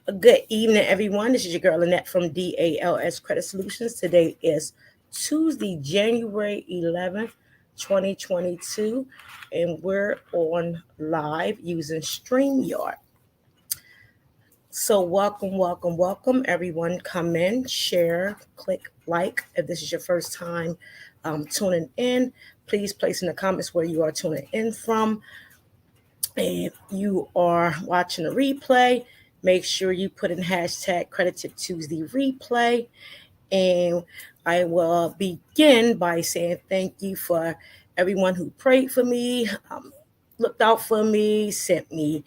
A good evening, everyone. This is your girl Annette from DALS Credit Solutions. Today is Tuesday, January 11th, 2022, and we're on live using StreamYard. So, welcome, everyone. Come in, share, click like. If this is your first time tuning in, please place in the comments where you are tuning in from. If you are watching a replay, make sure you put in hashtag Credit Tip Tuesday replay. And I will begin by saying thank you for everyone who prayed for me, looked out for me, sent me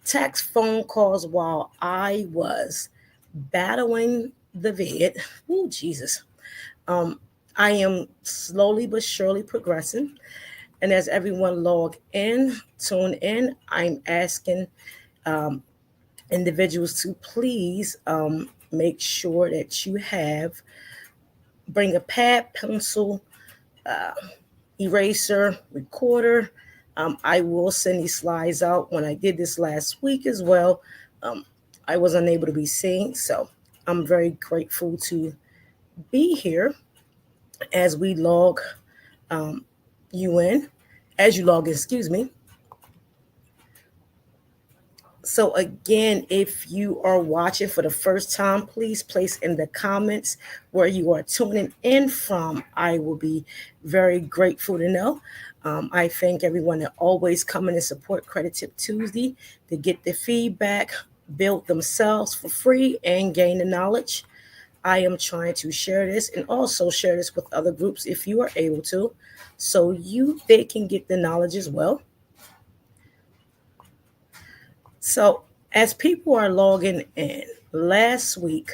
text, phone calls while I was battling the vid. Oh, Jesus. Um, I am slowly but surely progressing. And as everyone log in, tune in, I'm asking um, individuals to please make sure that you bring a pad, pencil, uh, eraser, recorder. I will send these slides out. When I did this last week as well, um, I was unable to be seen. So I'm very grateful to be here as we log um, you in, as you log in, excuse me. So, again, if you are watching for the first time, please place in the comments where you are tuning in from. I will be very grateful to know. I thank everyone that always come in and support Credit Tip Tuesday to get the feedback, build themselves for free, and gain the knowledge. I am trying to share this and also share this with other groups if you are able to, so they can get the knowledge as well. So, as people are logging in, last week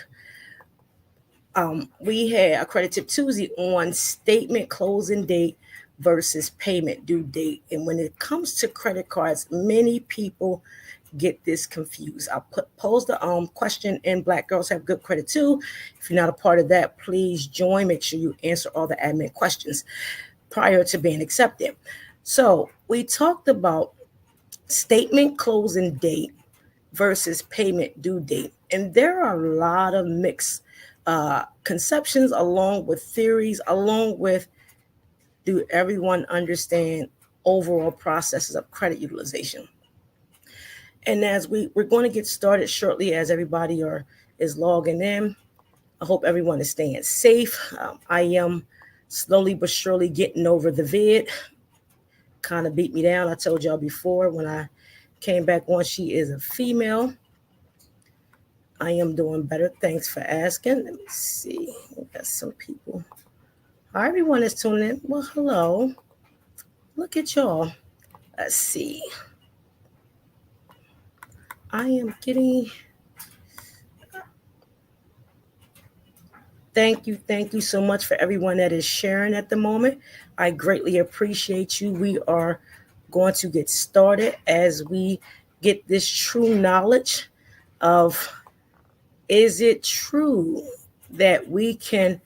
we had a Credit Tip Tuesday on statement closing date versus payment due date. And when it comes to credit cards, many people get this confused. I'll pose the question in Black Girls Have Good Credit Too. If you're not a part of that, please join. Make sure you answer all the admin questions prior to being accepted. So we talked about statement closing date versus payment due date. And there are a lot of mixed conceptions, along with theories, along with do everyone understand overall processes of credit utilization. And as we're going to get started shortly, as everybody is logging in, I hope everyone is staying safe. I am slowly but surely getting over the vid. Kind of beat me down. I told y'all before when I came back on, she is a female. I am doing better. Thanks for asking. Let me see. We got some people. Hi, everyone is tuning in. Well, hello. Look at y'all. Let's see. I am getting. Thank you so much for everyone that is sharing at the moment. I greatly appreciate you. We are going to get started as we get this true knowledge of, is it true that we can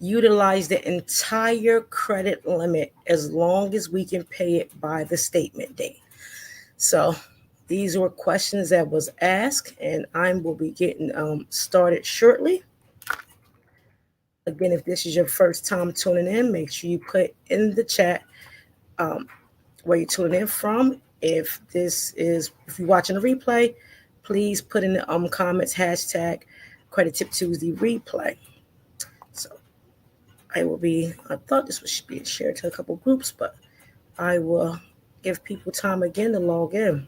utilize the entire credit limit as long as we can pay it by the statement date? So these were questions that was asked, and I will be getting started shortly. Again, if this is your first time tuning in, make sure you put in the chat um, where you're tuning in from. If you're watching a replay, please put in the comments hashtag Credit Tip Tuesday replay. So I thought this was being shared to a couple groups, but I will give people time again to log in.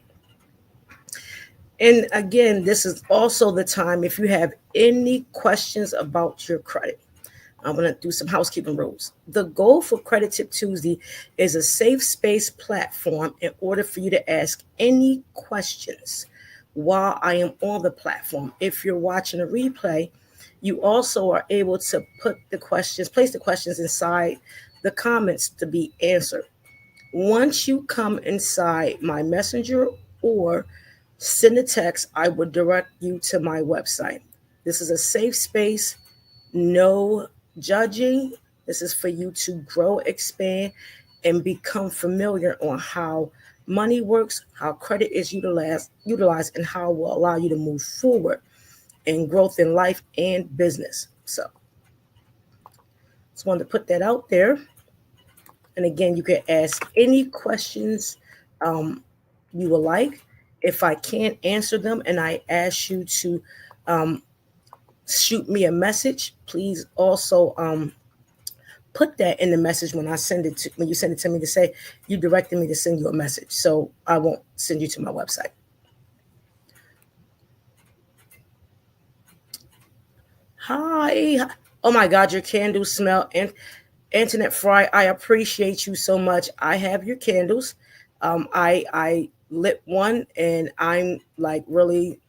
And again, this is also the time if you have any questions about your credit. I'm going to do some housekeeping rules. The goal for Credit Tip Tuesday is a safe space platform in order for you to ask any questions while I am on the platform. If you're watching a replay, you also are able to place the questions inside the comments to be answered. Once you come inside my messenger or send a text, I will direct you to my website. This is a safe space, no judging. This is for you to grow, expand, and become familiar on how money works, how credit is utilized, and how it will allow you to move forward in growth in life and business. So just wanted to put that out there. And again, you can ask any questions you would like. If I can't answer them and I ask you to um, shoot me a message, please also put that in the message when you send it to me, to say you directed me to send you a message, so I won't send you to my website. Hi. Oh my God, your candles smell. And Internet Fry, I appreciate you so much. I have your candles. I lit one and I'm like really,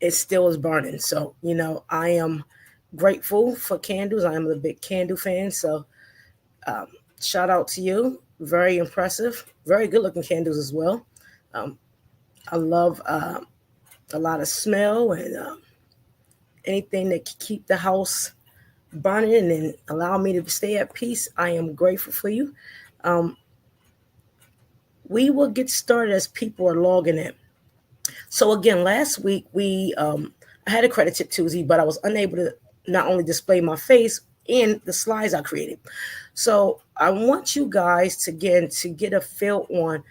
it still is burning. So, I am grateful for candles. I am a big candle fan. So um, shout out to you. Very impressive. Very good looking candles as well. Um, I love a lot of smell and anything that can keep the house burning and allow me to stay at peace. I am grateful for you. Um, we will get started as people are logging in. So again, last week I had a credit tip Tuesday, but I was unable to not only display my face in the slides I created. So I want you guys to get a feel on.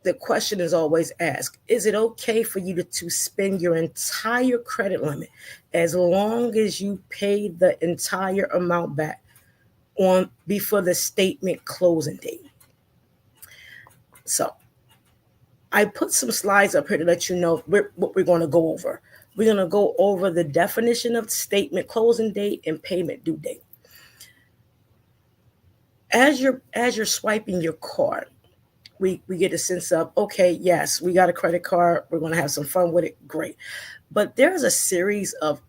The question is always asked: is it okay for you to spend your entire credit limit as long as you pay the entire amount back on before the statement closing date? So I put some slides up here to let you know what we're going to go over. We're going to go over the definition of statement closing date and payment due date. As you're swiping your card, we get a sense of, okay, yes, we got a credit card. We're going to have some fun with it. Great. But there's a series of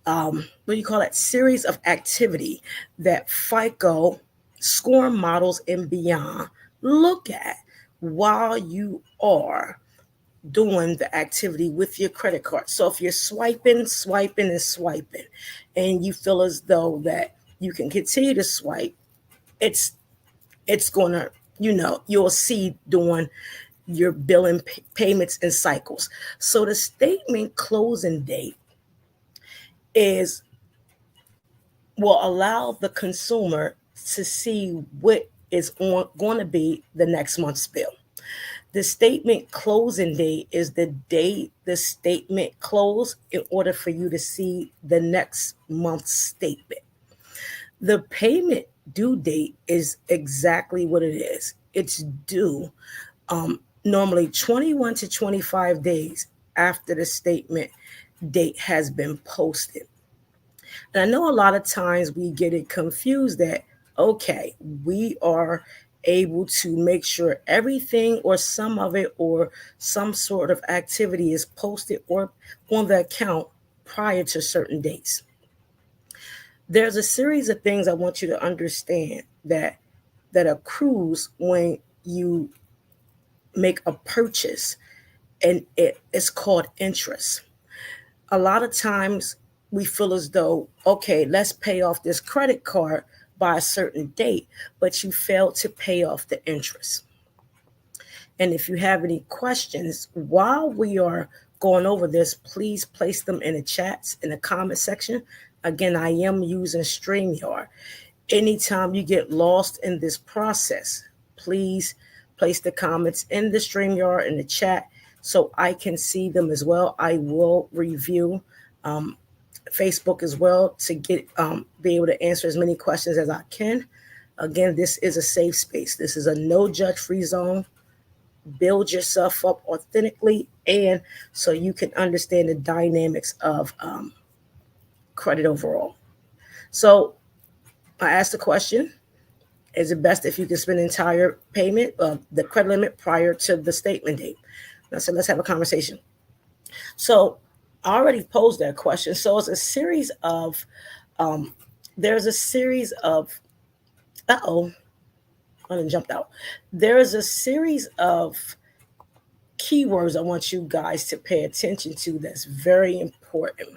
what do you call it? Series of activity that FICO score models and beyond look at while you are doing the activity with your credit card. So if you're swiping, and you feel as though that you can continue to swipe, it's gonna, you'll see doing your billing payments and cycles. So the statement closing date is will allow the consumer to see what is going to be the next month's bill. The statement closing date is the date the statement closed in order for you to see the next month's statement. The payment due date is exactly what it is. It's due normally 21 to 25 days after the statement date has been posted. And I know a lot of times we get it confused that, okay, we are able to make sure everything or some of it or some sort of activity is posted or on the account prior to certain dates. There's a series of things I want you to understand that accrues when you make a purchase, and it's called interest. A lot of times we feel as though, okay, let's pay off this credit card by a certain date, but you failed to pay off the interest. And if you have any questions while we are going over this, please place them in the chats, in the comment section. Again, I am using StreamYard. Anytime you get lost in this process, please place the comments in the StreamYard in the chat so I can see them as well. I will review Facebook as well to get be able to answer as many questions as I can. Again, this is a safe space. This is a no judge free zone. Build yourself up authentically, and so you can understand the dynamics of credit overall. So I asked the question: is it best if you can spend the entire payment of the credit limit prior to the statement date? And I said, let's have a conversation. So I already posed that question. So it's a series of, there's a series of, I done jumped out. There's a series of keywords I want you guys to pay attention to that's very important.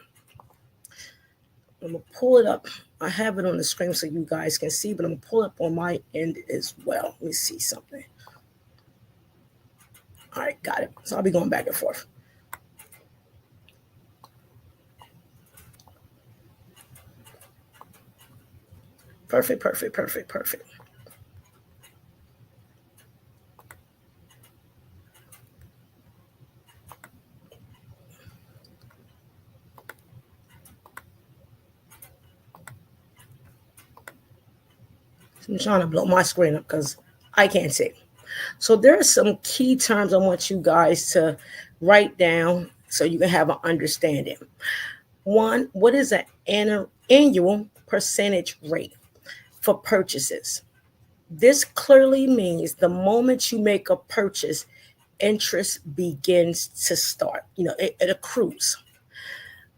I'm going to pull it up. I have it on the screen so you guys can see, but I'm going to pull up on my end as well. Let me see something. All right, got it. So I'll be going back and forth. Perfect. I'm trying to blow my screen up because I can't see. So there are some key terms I want you guys to write down so you can have an understanding. One, what is an annual percentage rate for purchases? This clearly means the moment you make a purchase, interest begins to start. It accrues.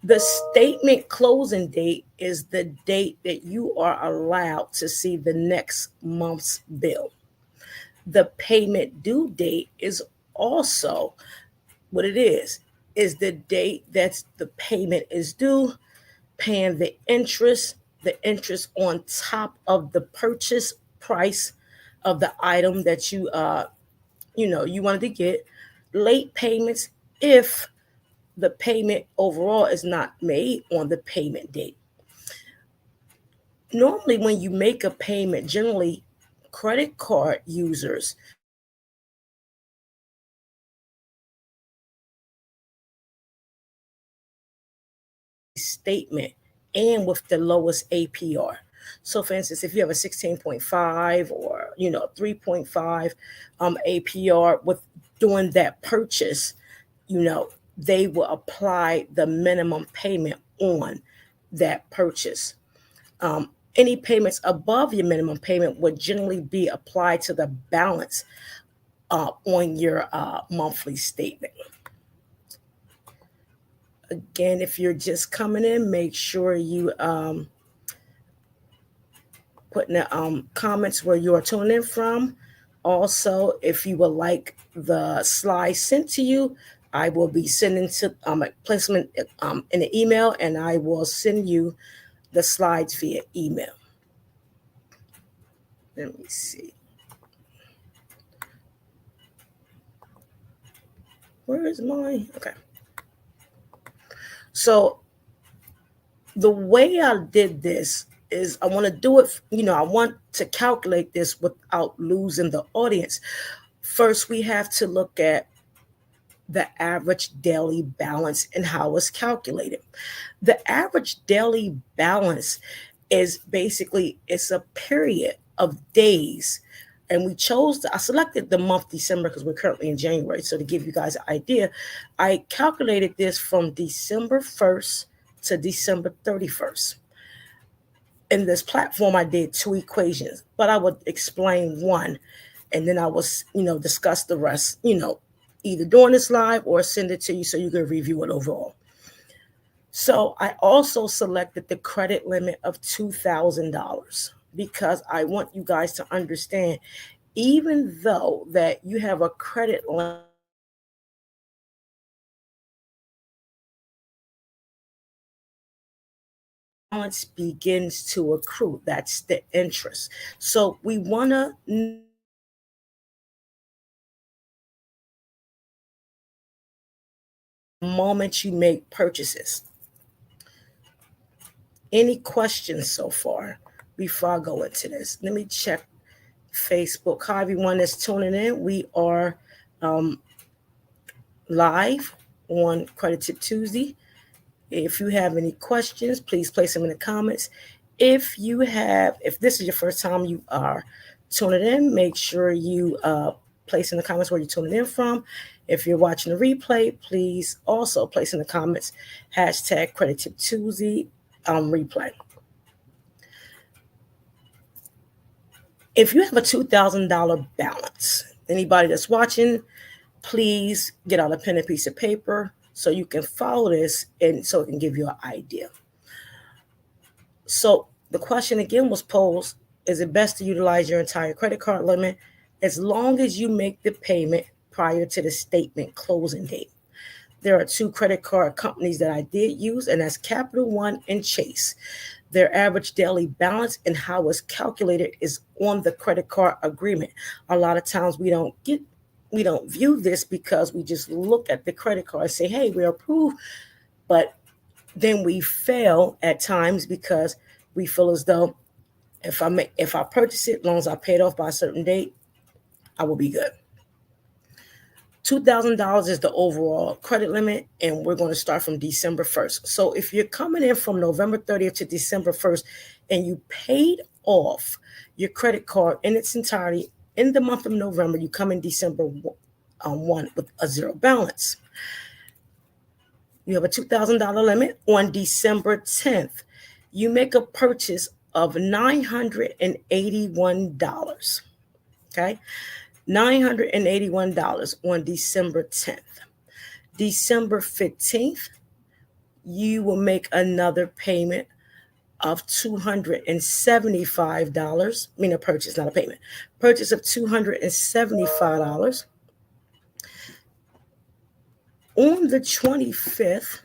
The statement closing date is the date that you are allowed to see the next month's bill. The payment due date is also what it is the date that the payment is due, paying the interest on top of the purchase price of the item that you wanted to get. Late payments if the payment overall is not made on the payment date. Normally, when you make a payment, generally credit card users statement and with the lowest APR. So for instance, if you have a 16.5 or 3.5 APR with doing that purchase, they will apply the minimum payment on that purchase. Any payments above your minimum payment would generally be applied to the balance on your monthly statement. Again, if you're just coming in, make sure you put in the comments where you are tuning in from. Also, if you would like the slides sent to you, I will be sending to placement in the email, and I will send you the slides via email. Let me see. Where is mine? Okay. So the way I did this is I want to do it, I want to calculate this without losing the audience. First, we have to look at the average daily balance and how it's calculated. The average daily balance is basically, it's a period of days. And I selected the month December because we're currently in January. So to give you guys an idea, I calculated this from December 1st to December 31st. In this platform, I did two equations, but I would explain one, and then I will, discuss the rest, either during this live or send it to you so you can review it overall. So I also selected the credit limit of $2,000 because I want you guys to understand, even though that you have a credit limit, balance begins to accrue. That's the interest. So we want to moment you make purchases. Any questions so far before I go into this? Let me check Facebook. Hi, everyone that's tuning in. We are live on Credit Tip Tuesday. If you have any questions, please place them in the comments. If this is your first time you are tuning in, make sure you place in the comments where you're tuning in from. If you're watching the replay, please also place in the comments hashtag Credit Tip Tuesday replay. If you have a $2,000 balance, anybody that's watching, please get out a pen and piece of paper so you can follow this and so it can give you an idea. So the question again was posed, is it best to utilize your entire credit card limit as long as you make the payment prior to the statement closing date? There are two credit card companies that I did use, and that's Capital One and Chase. Their average daily balance and how it's calculated is on the credit card agreement. A lot of times we don't view this because we just look at the credit card and say, hey, we're approved. But then we fail at times because we feel as though if I purchase it, as long as I pay it off by a certain date, I will be good. $2,000 is the overall credit limit, and we're going to start from December 1st. So if you're coming in from November 30th to December 1st and you paid off your credit card in its entirety in the month of November, you come in December 1 with a zero balance. You have a $2,000 limit. On December 10th, you make a purchase of $981. Okay? $981 on December 10th. December 15th, you will make another payment of $275. I mean, a purchase, not a payment. Purchase of $275. On the 25th,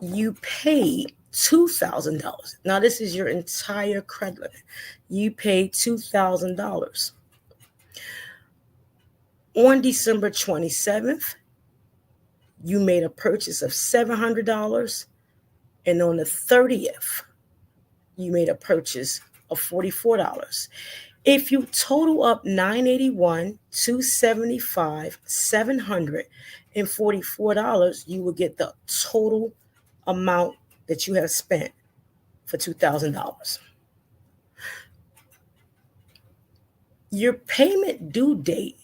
you paid $2,000. Now, this is your entire credit limit. You paid $2,000. On December 27th, you made a purchase of $700. And on the 30th, you made a purchase of $44. If you total up $981, $275, $744, you will get the total amount that you have spent for $2,000. Your payment due date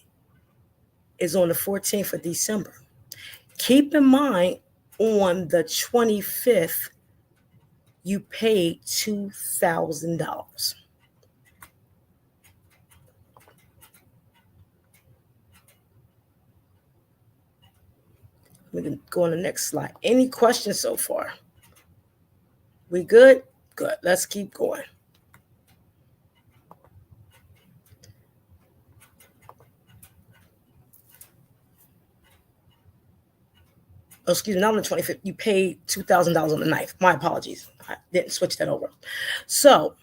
is on the 14th of December. Keep in mind, on the 25th, you paid $2,000. We can go on the next slide. Any questions so far? We good? Good. Let's keep going. Oh, excuse me, not on the 25th. You paid $2,000 on the 9th. My apologies. I didn't switch that over. So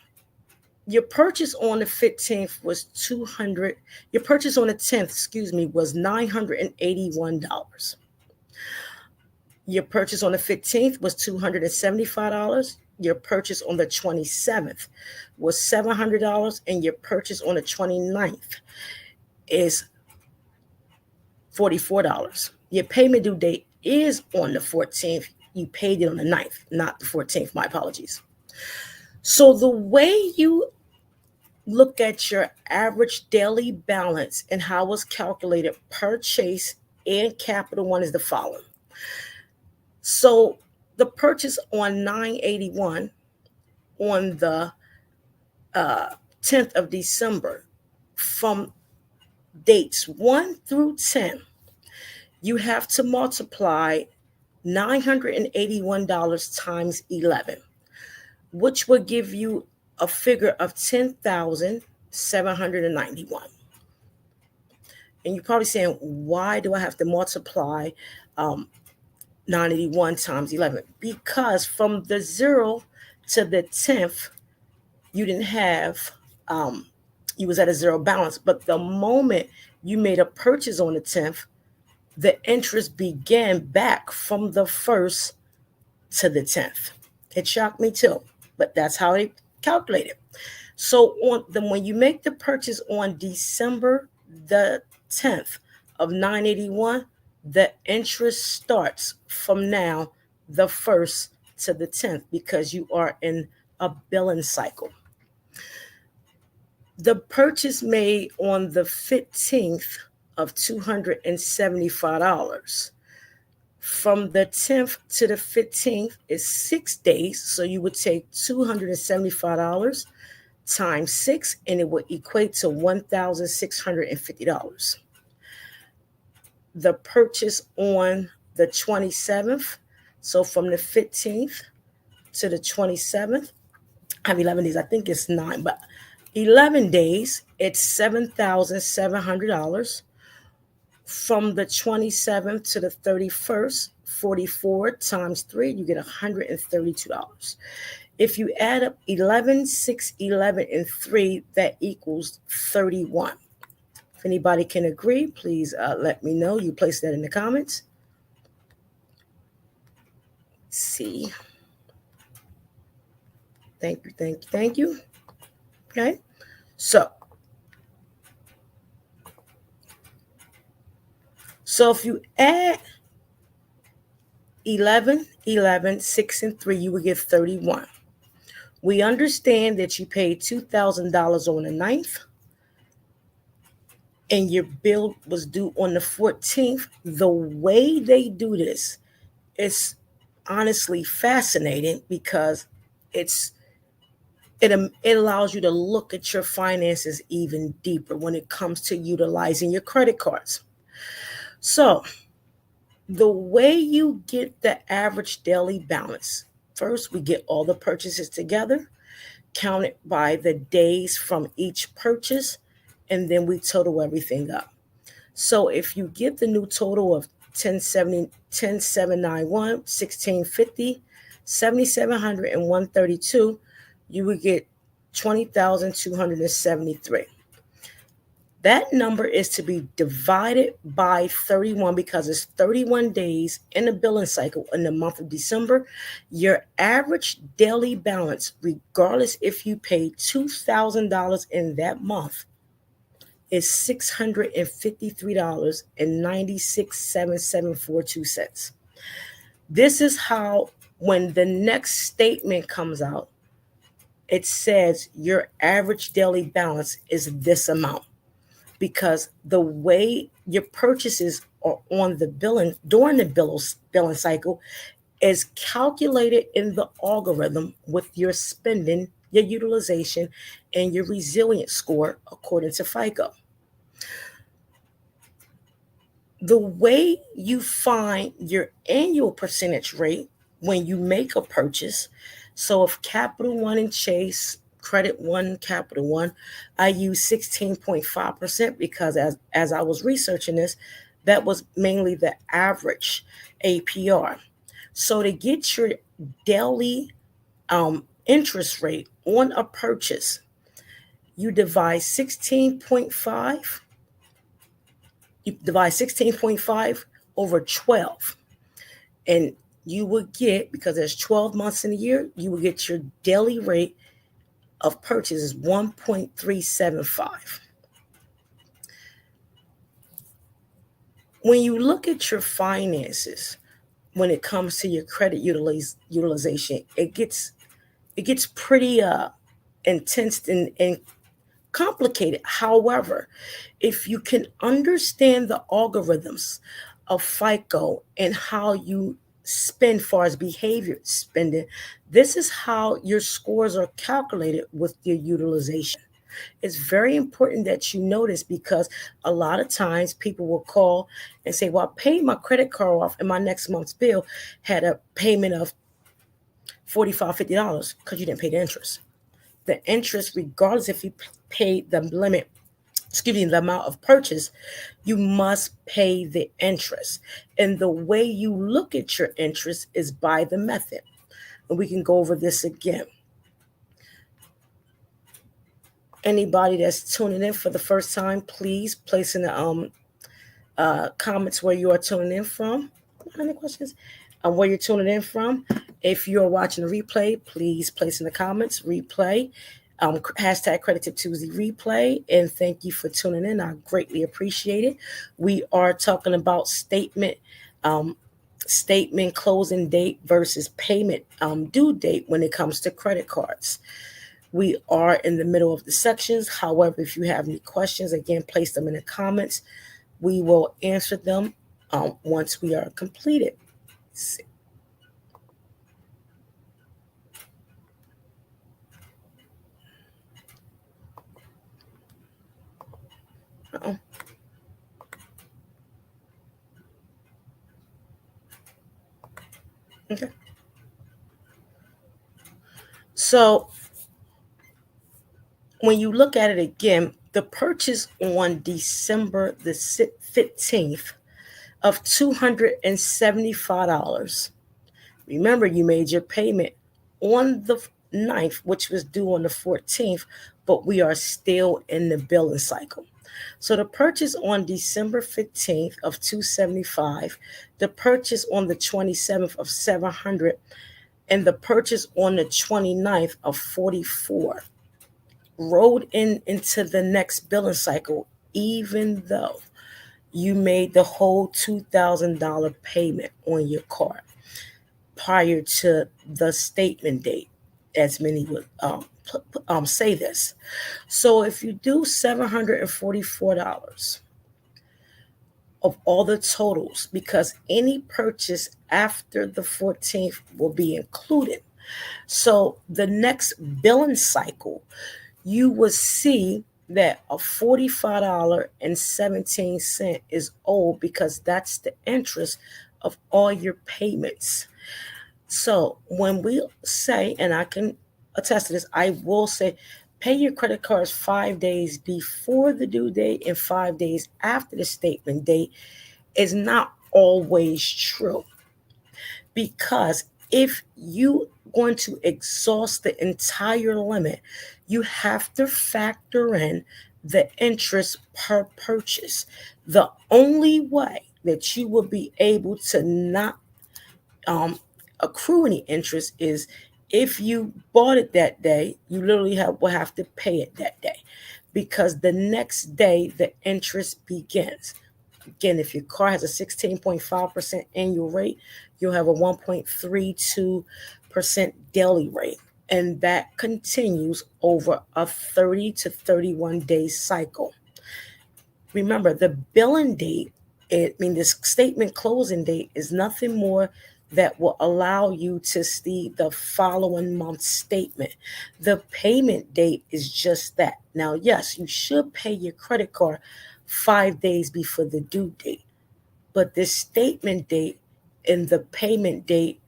your purchase on the 15th was $200. Your purchase on the 10th, was $981. Your purchase on the 15th was $275. Your purchase on the 27th was $700. And your purchase on the 29th is $44. Your payment due date is on the 14th. You paid it on the 9th, not the 14th. My apologies. So the way you look at your average daily balance and how it's calculated per Chase and Capital One is the following. So the purchase on 981 on the 10th of December, from dates 1 through 10, you have to multiply $981 times 11, which will give you a figure of $10,791. And you're probably saying, why do I have to multiply 981 times 11? Because from the 0 to the 10th, you didn't have, you was at a zero balance. But the moment you made a purchase on the 10th, the interest began back from the 1st to the 10th. It shocked me too, but that's how they calculate it. So when you make the purchase on December the 10th of 981, the interest starts from now, the 1st to the 10th, because you are in a billing cycle. The purchase made on the 15th of $275. From the 10th to the 15th is 6 days. So you would take $275 times 6, and it would equate to $1,650. The purchase on the 27th, so from the 15th to the 27th, I have 11 days. I think it's 9, but 11 days, it's $7,700. From the 27th to the 31st, 44 times 3, you get $132. If you add up 11, 6, 11, and 3, that equals 31. If anybody can agree, please let me know. You place that in the comments. See. Thank you, thank you, thank you. Okay. So if you add 11, 11, 6, and 3, you will get 31. We understand that you paid $2,000 on the 9th and your bill was due on the 14th. The way they do this is honestly fascinating because it allows you to look at your finances even deeper when it comes to utilizing your credit cards. So the way you get the average daily balance, first we get all the purchases together, counted by the days from each purchase, and then we total everything up. So if you get the new total of 1070, 10791, 1650, 7700, and 132, you would get 20,273. That number is to be divided by 31 because it's 31 days in the billing cycle in the month of December. Your average daily balance, regardless if you paid $2,000 in that month, is $653.967742. This is how, when the next statement comes out, it says your average daily balance is this amount. Because the way your purchases are on the billing during the billing cycle is calculated in the algorithm with your spending, your utilization, and your resilience score according to FICO. The way you find your annual percentage rate when you make a purchase, so if Capital One and Chase, Credit One, Capital One, I use 16.5% because as I was researching this, that was mainly the average APR. So to get your daily interest rate on a purchase, you divide 16.5 over 12, and you would get, because there's 12 months in a year, you will get your daily rate of purchase is 1.375. When you look at your finances, when it comes to your credit utilization, it gets pretty intense and complicated. However, if you can understand the algorithms of FICO and how you spend far as behavior spending, this is how your scores are calculated with your utilization. It's very important that you notice, because a lot of times people will call and say, well, I paid my credit card off and my next month's bill had a payment of $45, $50 because you didn't pay the interest. The interest, regardless if you paid the limit, the amount of purchase, you must pay the interest. And the way you look at your interest is by the method. And we can go over this again. Anybody that's tuning in for the first time, please place in the comments where you are tuning in from. Any questions? Where you're tuning in from. If you're watching the replay, please place in the comments replay. Hashtag Credit Tip Tuesday replay, and thank you for tuning in. I greatly appreciate it. We are talking about statement closing date versus payment due date when it comes to credit cards. We are in the middle of the sections. However, if you have any questions, again, place them in the comments. We will answer them once we are completed. Let's see. Uh-oh. Okay. So when you look at it again, the purchase on December the 15th of $275. Remember, you made your payment on the 9th, which was due on the 14th, but we are still in the billing cycle. So the purchase on December 15th of 275, the purchase on the 27th of 700, and the purchase on the 29th of 44 rolled into the next billing cycle, even though you made the whole $2,000 payment on your card prior to the statement date, as many would say this. So if you do $744 of all the totals, because any purchase after the 14th will be included. So the next billing cycle, you will see that a $45.17 is owed because that's the interest of all your payments. So when we say, and I can attest to this, I will say pay your credit cards 5 days before the due date and 5 days after the statement date is not always true. Because if you going to exhaust the entire limit, you have to factor in the interest per purchase. The only way that you will be able to not accrue any interest is if you bought it that day, you literally will have to pay it that day, because the next day the interest begins. Again, if your car has a 16.5% annual rate, you'll have a 1.32% daily rate. And that continues over a 30 to 31 day cycle. Remember, the billing date, the statement closing date is nothing more that will allow you to see the following month's statement. The payment date is just that. Now, yes, you should pay your credit card 5 days before the due date, but the statement date and the payment date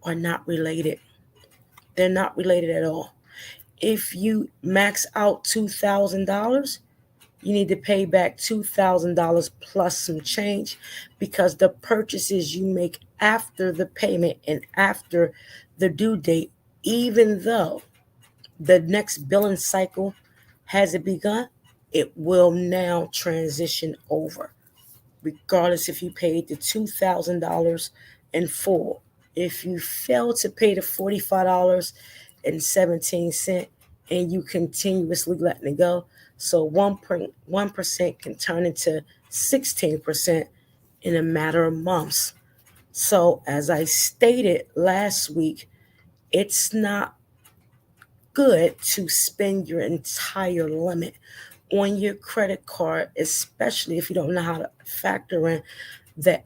are not related. They're not related at all. If you max out $2,000, you need to pay back $2,000 plus some change, because the purchases you make after the payment and after the due date, even though the next billing cycle hasn't begun, it will now transition over, regardless if you paid the $2,000 in full. If you fail to pay the $45.17 and you continuously letting it go, so 1% can turn into 16% in a matter of months. So as I stated last week, it's not good to spend your entire limit on your credit card, especially if you don't know how to factor in the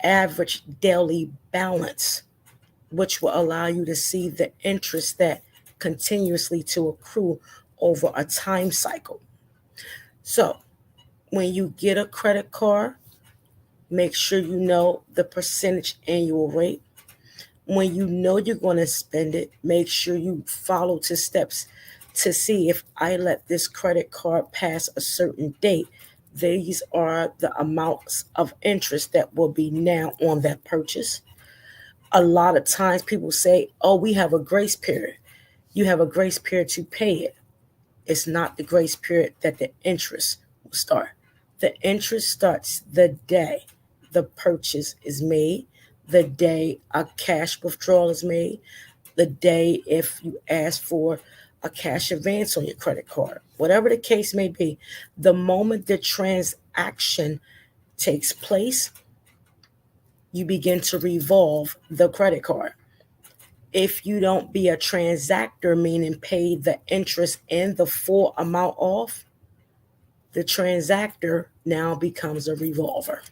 average daily balance, which will allow you to see the interest that continuously to accrue over a time cycle. So when you get a credit card, make sure you know the percentage annual rate. When you know you're going to spend it, make sure you follow the steps to see if I let this credit card pass a certain date. These are the amounts of interest that will be now on that purchase. A lot of times people say, oh, we have a grace period. You have a grace period to pay it. It's not the grace period that the interest will start. The interest starts the day the purchase is made, the day a cash withdrawal is made, the day if you ask for a cash advance on your credit card, whatever the case may be. The moment the transaction takes place, you begin to revolve the credit card. If you don't be a transactor, meaning pay the interest and the full amount off, the transactor now becomes a revolver.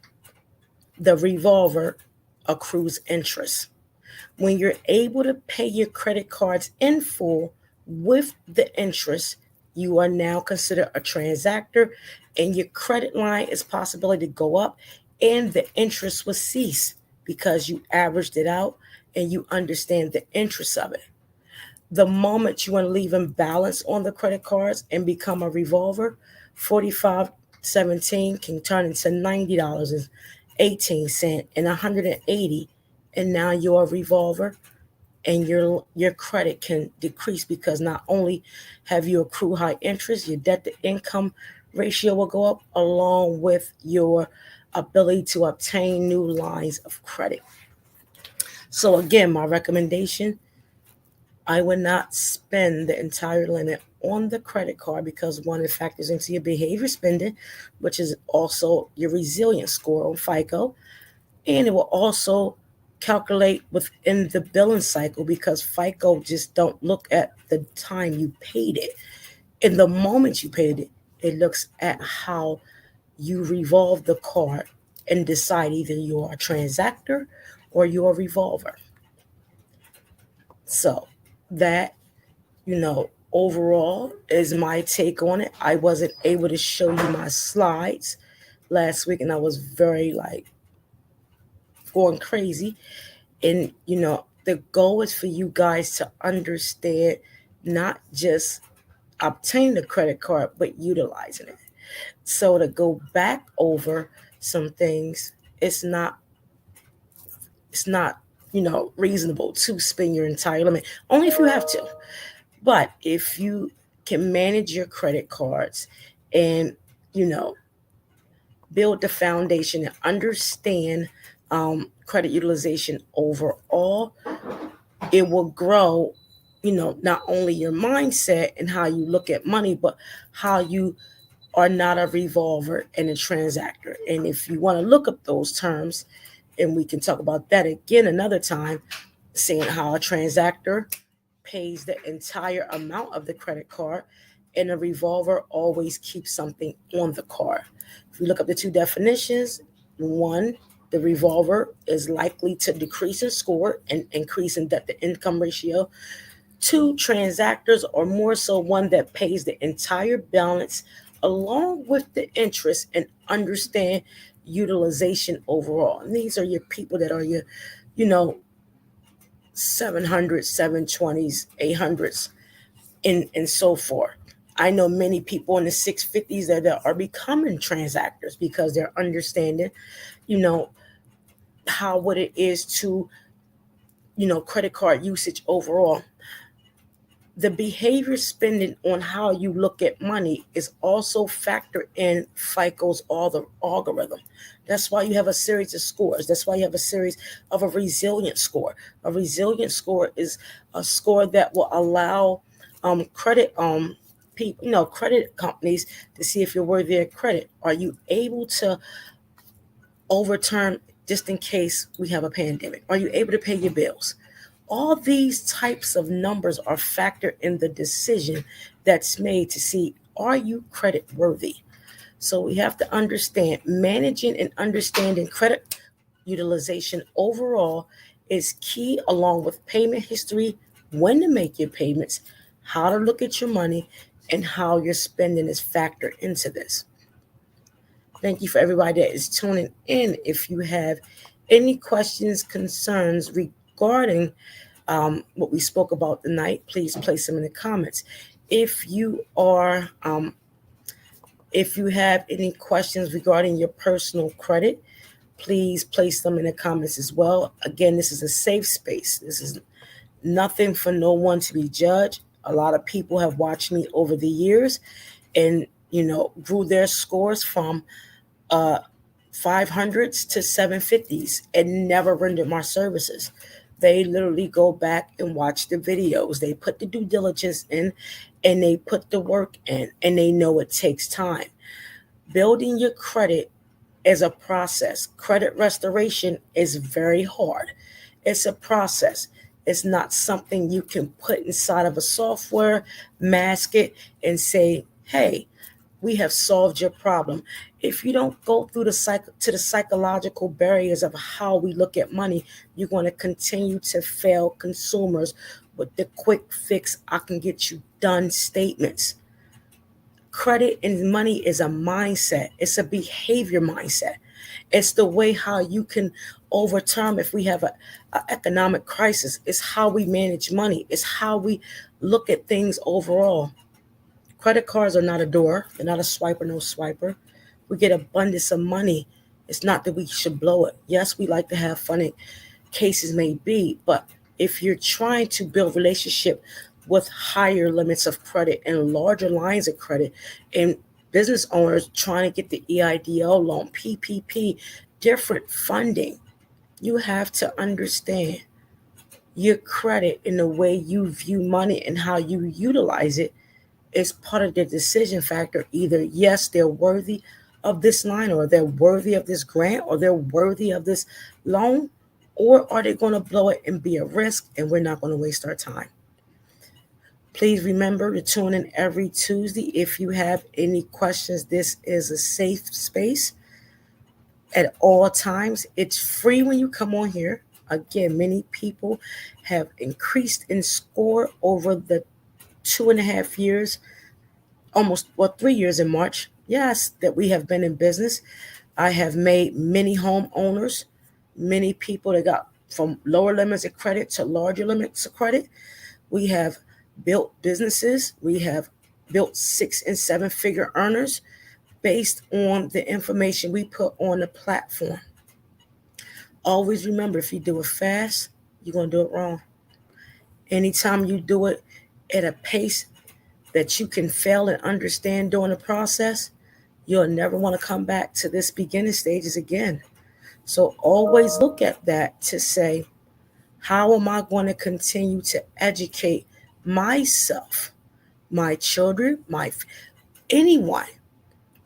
The revolver accrues interest. When you're able to pay your credit cards in full with the interest, you are now considered a transactor, and your credit line is possibility to go up and the interest will cease because you averaged it out and you understand the interest of it. The moment you want to leave balance on the credit cards and become a revolver, $45.17 can turn into $90 18 cents and 180, and now you're a revolver, and your credit can decrease because not only have you accrued high interest, your debt to income ratio will go up along with your ability to obtain new lines of credit. So again, my recommendation, I would not spend the entire limit on the credit card because one, it factors into your behavior spending, which is also your resilience score on FICO. And it will also calculate within the billing cycle because FICO just don't look at the time you paid it. In the moment you paid it, it looks at how you revolve the card and decide either you are a transactor or you're a revolver. So that, overall is my take on it. I wasn't able to show you my slides last week and I was very going crazy. And, the goal is for you guys to understand not just obtaining the credit card, but utilizing it. So to go back over some things, it's not, reasonable to spend your entire limit, only if you have to. But if you can manage your credit cards and, build the foundation and understand credit utilization overall, it will grow, not only your mindset and how you look at money, but how you are not a revolver and a transactor. And if you want to look up those terms, and we can talk about that again another time, seeing how a transactor pays the entire amount of the credit card and a revolver always keeps something on the card. If you look up the two definitions, one, the revolver is likely to decrease in score and increase in debt to income ratio. Two, transactors are more so one that pays the entire balance along with the interest and understand utilization overall. And these are your people that are your, 700s, 720s, 800s, and so forth. I know many people in the 650s that are becoming transactors because they're understanding, how what it is to, credit card usage overall. The behavior spending on how you look at money is also factored in FICO's algorithm. That's why you have a series of scores. That's why you have a series of a resilient score. A resilient score is a score that will allow credit people, credit companies to see if you're worthy of credit. Are you able to overturn just in case we have a pandemic? Are you able to pay your bills? All these types of numbers are factored in the decision that's made to see, are you credit worthy? So we have to understand managing and understanding credit utilization overall is key, along with payment history, when to make your payments, how to look at your money, and how your spending is factored into this. Thank you for everybody that is tuning in. If you have any questions, concerns regarding what we spoke about tonight, please place them in the comments. If you have any questions regarding your personal credit, please place them in the comments as well. Again, this is a safe space. This is nothing for no one to be judged. A lot of people have watched me over the years and, grew their scores from 500s to 750s and never rendered my services. They literally go back and watch the videos. They put the due diligence in and they put the work in, and they know it takes time. Building your credit is a process. Credit restoration is very hard. It's a process. It's not something you can put inside of a software, mask it, and say, hey, we have solved your problem. If you don't go through the psychological barriers of how we look at money, you're going to continue to fail consumers with the quick fix, I can get you done statements. Credit and money is a mindset. It's a behavior mindset. It's the way how you can overturn if we have an economic crisis. It's how we manage money. It's how we look at things overall. Credit cards are not a door. They're not a swiper, no swiper. We get abundance of money It's not that we should blow it. Yes, we like to have fun, and cases may be, but if you're trying to build relationship with higher limits of credit and larger lines of credit, and business owners trying to get the EIDL loan, PPP, different funding, you have to understand your credit and the way you view money and how you utilize it is part of the decision factor. Either yes, they're worthy of this line, or they're worthy of this grant, or they're worthy of this loan, or are they going to blow it and be a risk, and we're not going to waste our time. Please remember to tune in every Tuesday. If you have any questions, this is a safe space at all times. It's free when you come on here. Again, many people have increased in score over the 2.5 years, almost 3 years in March. Yes, that we have been in business. I have made many homeowners, many people that got from lower limits of credit to larger limits of credit. We have built businesses. We have built 6 and 7 figure earners based on the information we put on the platform. Always remember, if you do it fast, you're going to do it wrong. Anytime you do it at a pace that you can fail and understand during the process, you'll never want to come back to this beginning stages again. So always look at that to say, how am I going to continue to educate myself, my children, anyone,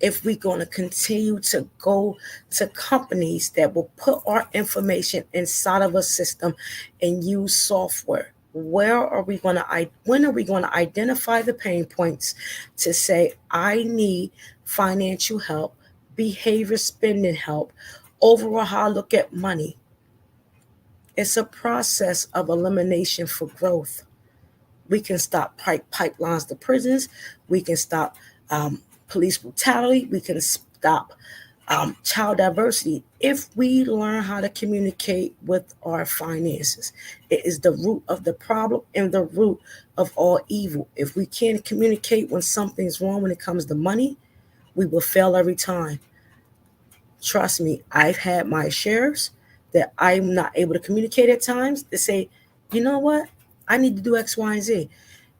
if we're going to continue to go to companies that will put our information inside of a system and use software? When are we going to identify the pain points to say, I need financial help, behavior spending help, overall how I look at money? It's a process of elimination for growth. We can stop pipelines to prisons. We can stop police brutality. We can stop child diversity if we learn how to communicate with our finances. It is the root of the problem and the root of all evil. If we can't communicate when something's wrong when it comes to money, we will fail every time. Trust me, I've had my shares that I'm not able to communicate at times to say, you know what, I need to do X, Y, and Z.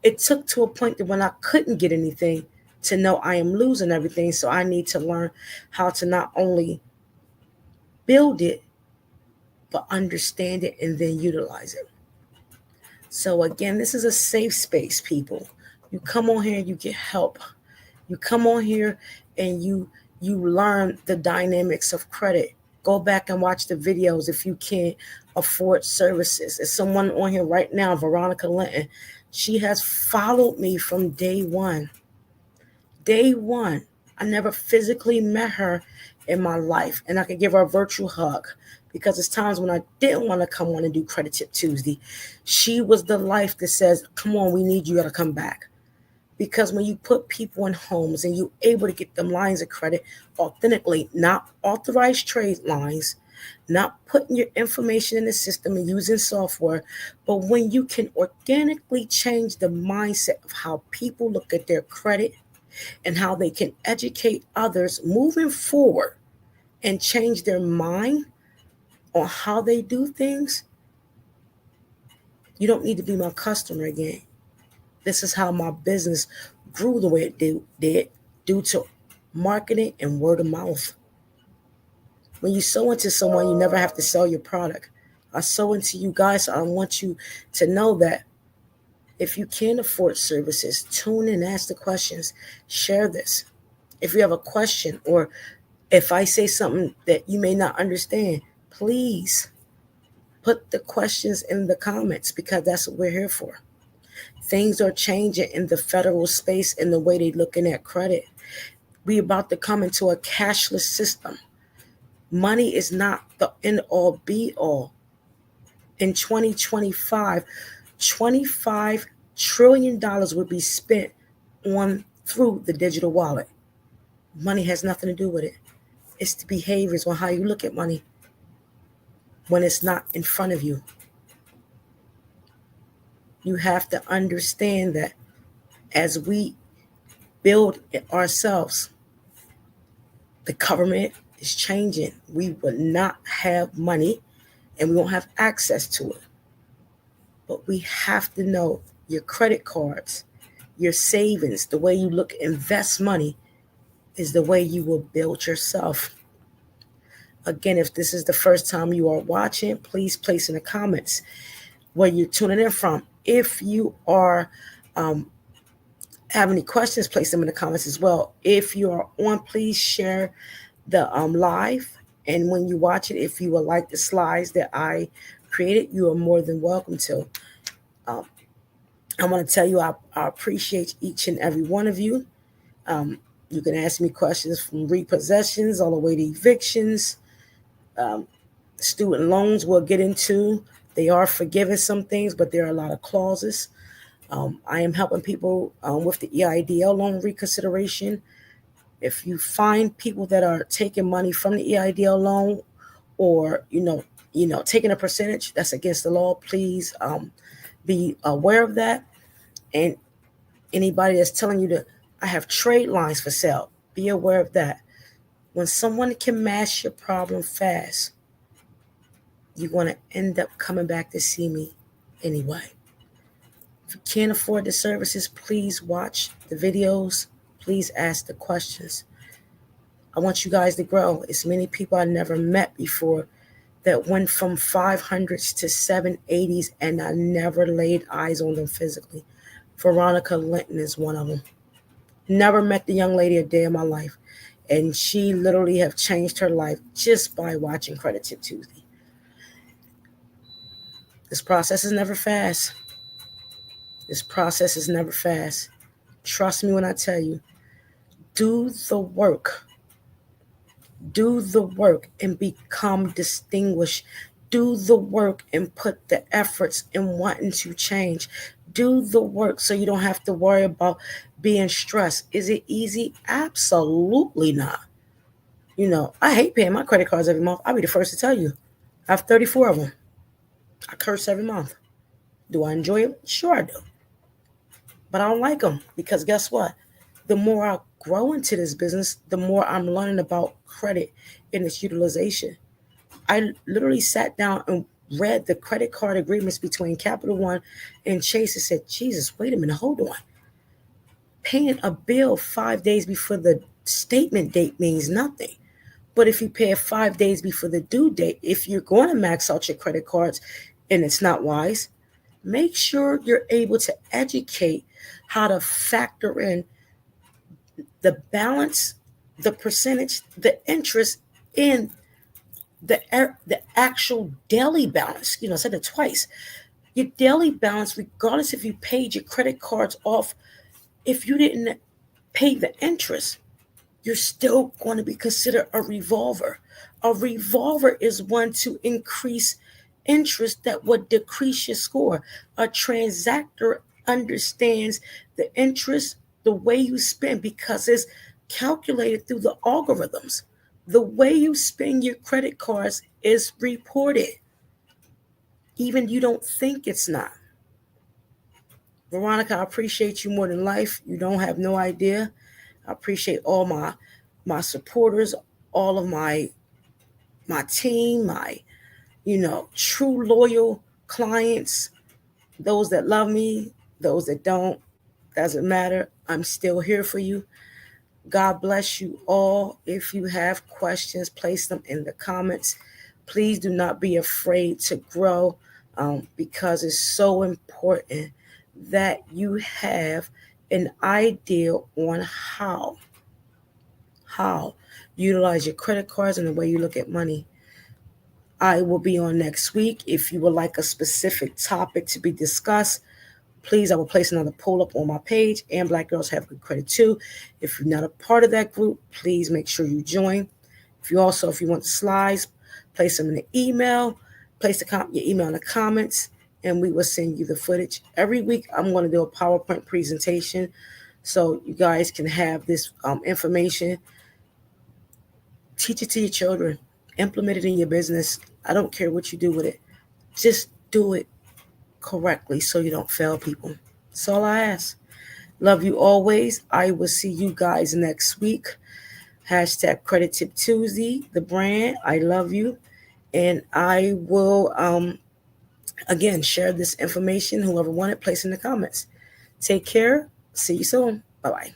It took to a point that when I couldn't get anything to know I am losing everything. So I need to learn how to not only build it, but understand it and then utilize it. So again, this is a safe space, people. You come on here and you get help. You come on here and you learn the dynamics of credit. Go back and watch the videos if you can't afford services. There's someone on here right now, Veronica Linton. She has followed me from day one. Day one. I never physically met her in my life, and I could give her a virtual hug because it's times when I didn't want to come on and do Credit Tip Tuesday. She was the life that says, come on, we need you to come back. Because when you put people in homes and you're able to get them lines of credit authentically, not authorized trade lines, not putting your information in the system and using software, but when you can organically change the mindset of how people look at their credit and how they can educate others moving forward and change their mind on how they do things, you don't need to be my customer again. This is how my business grew the way it did due to marketing and word of mouth. When you sow into someone, you never have to sell your product. I sow into you guys, so I want you to know that if you can't afford services, tune in, ask the questions, share this. If you have a question or if I say something that you may not understand, please put the questions in the comments because that's what we're here for. Things are changing in the federal space in the way they're looking at credit. We're about to come into a cashless system. Money is not the end all be all. In 2025, $25 trillion would be spent through the digital wallet. Money has nothing to do with it. It's the behaviors on how you look at money when it's not in front of you. You have to understand that as we build it ourselves, the government, is changing. We will not have money and we won't have access to it. But we have to know your credit cards, your savings, the way you invest money is the way you will build yourself. Again, if this is the first time you are watching, please place in the comments where you're tuning in from. If you are have any questions, place them in the comments as well. If you are on, please share the live. And when you watch it, if you would like the slides that I created, you are more than welcome to. I want to tell you, I appreciate each and every one of you. You can ask me questions from repossessions all the way to evictions, student loans we'll get into. They are forgiving some things, but there are a lot of clauses. I am helping people with the EIDL loan reconsideration. If you find people that are taking money from the EIDL loan or, taking a percentage that's against the law, please be aware of that. And anybody that's telling you that I have trade lines for sale, be aware of that. When someone can mask your problem fast, you're going to end up coming back to see me anyway. If you can't afford the services, please watch the videos. Please ask the questions. I want you guys to grow. It's many people I never met before that went from 500s to 780s, and I never laid eyes on them physically. Veronica Linton is one of them. Never met the young lady a day in my life, and she literally have changed her life just by watching Credit Tip Tuesday. This process is never fast. Trust me when I tell you, do the work. Do the work and become distinguished. Do the work and put the efforts in wanting to change. Do the work so you don't have to worry about being stressed. Is it easy? Absolutely not. I hate paying my credit cards every month. I'll be the first to tell you. I have 34 of them. I curse every month. Do I enjoy them? Sure I do. But I don't like them because guess what? The more I grow into this business, the more I'm learning about credit and its utilization. I literally sat down and read the credit card agreements between Capital One and Chase and said, Jesus, wait a minute, hold on. Paying a bill 5 days before the statement date means nothing. But if you pay it 5 days before the due date, if you're going to max out your credit cards and it's not wise, make sure you're able to educate how to factor in the balance, the percentage, the interest in the actual daily balance. I said it twice. Your daily balance, regardless if you paid your credit cards off, if you didn't pay the interest, you're still going to be considered a revolver. A revolver is one to increase interest that would decrease your score. A transactor understands the interest, the way you spend, because it's calculated through the algorithms. The way you spend your credit cards is reported. Even you don't think it's not. Veronica, I appreciate you more than life. You don't have no idea. I appreciate all my supporters, all of my team, my true loyal clients, those that love me, those that don't, doesn't matter. I'm still here for you. God bless you all. If you have questions, place them in the comments. Please do not be afraid to grow because it's so important that you have an idea on how utilize your credit cards and the way you look at money. I will be on next week. If you would like a specific topic to be discussed, please, I will place another poll up on my page. And Black Girls Have Good Credit too. If you're not a part of that group, please make sure you join. If you want the slides, place them in the email. Place your email in the comments, and we will send you the footage. Every week, I'm going to do a PowerPoint presentation so you guys can have this information. Teach it to your children. Implement it in your business. I don't care what you do with it. Just do it correctly so you don't fail people. That's all I ask. Love you always. I will see you guys next week. Hashtag Credit Tip Tuesday, the brand. I love you. And I will, again, share this information. Whoever wanted, place in the comments. Take care. See you soon. Bye-bye.